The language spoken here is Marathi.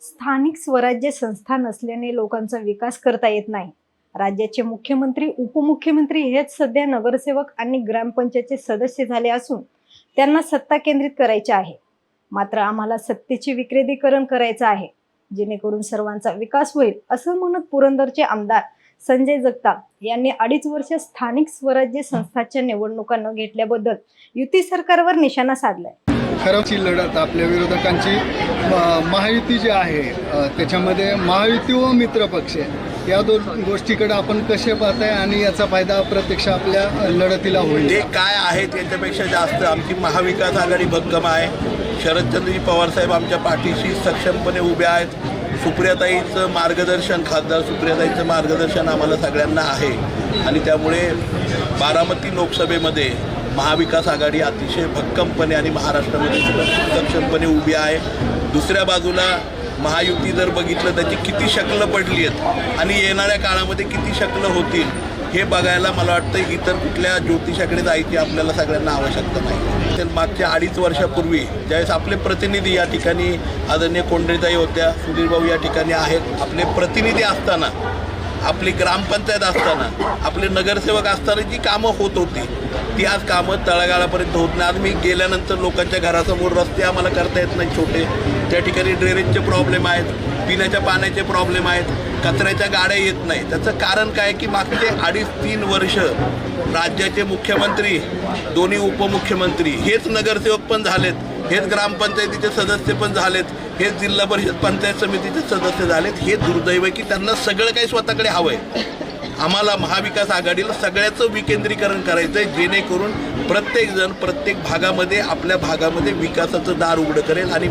स्थानिक स्वराज्य संस्था नसल्याने लोकांचा विकास करता येत नाही। राज्याचे मुख्यमंत्री, उपमुख्यमंत्री हेच सध्या नगरसेवक आणि ग्रामपंचायतचे सदस्य झाले असून त्यांना सत्ता केंद्रित करायची आहे। मात्र आम्हाला सत्तेचे विकेंद्रीकरण करायचं आहे, जेणेकरून सर्वांचा विकास होईल, असं म्हणत पुरंदरचे आमदार संजय जगताप यांनी 2.5 वर्ष स्थानिक स्वराज्य संस्थांच्या निवडणुका न घेतल्याबद्दल युती सरकारवर निशाणा साधलाय। खरंची लढत आपल्या विरोधकांची महायुती जी आहे त्याच्यामध्ये महायुती व मित्र पक्ष या दोन गोष्टीकडे आपण कसे पाहताय आणि याचा फायदा प्रत्यक्ष आपल्या लढतीला होईल? ते काय आहे त्याच्यापेक्षा जास्त आमची महाविकास आघाडी भक्कम आहे। शरदचंद्रजी पवार साहेब आमच्या पाठीशी सक्षमपणे उभे आहेत। सुप्रियाताईंचं मार्गदर्शन, खासदार सुप्रियाताईंचं मार्गदर्शन आम्हाला सगळ्यांना आहे आणि त्यामुळे बारामती लोकसभेमध्ये महाविकास आघाडी अतिशय भक्कमपणे आणि महाराष्ट्रामध्ये सक्षमपणे उभी आहे। दुसऱ्या बाजूला महायुती जर बघितलं त्याची किती शकलं पडली आहेत आणि येणाऱ्या काळामध्ये किती शकलं होतील हे बघायला मला वाटतं इतर कुठल्या ज्योतिषाकडे जायची आपल्याला सगळ्यांना आवश्यकता नाही। तर मागच्या 2.5 वर्षापूर्वी ज्यावेळेस आपले प्रतिनिधी या ठिकाणी आदरणीय कोंढरेताई होत्या, सुधीर भाऊ या ठिकाणी आहेत, आपले प्रतिनिधी असताना, आपली ग्रामपंचायत असताना, आपले नगरसेवक असताना जी कामं होत होती ती आज कामं तळागाळापर्यंत होत नाही। आज मी गेल्यानंतर लोकांच्या घरासमोर रस्ते आम्हाला करता येत नाही छोटे, त्या ठिकाणी ड्रेनेजचे प्रॉब्लेम आहेत, पिण्याच्या पाण्याचे प्रॉब्लेम आहेत, कचऱ्याच्या गाड्या येत नाही। त्याचं कारण काय की मागचे 2.5-3 वर्ष राज्याचे मुख्यमंत्री, दोन्ही उपमुख्यमंत्री हेच नगरसेवक पण झालेत, हेच ग्रामपंचायतीचे सदस्य पण झालेत, हेच जिल्हा परिषद पंचायत समितीचे सदस्य झालेत। हे दुर्दैव आहे की त्यांना सगळं काही स्वतःकडे हवं आहे। आम्हाला महाविकास आघाडीला सगळ्याचं विकेंद्रीकरण करायचं आहे, जेणेकरून प्रत्येकजण प्रत्येक भागामध्ये आपल्या भागामध्ये विकासाचं दार उघडं करेल आणि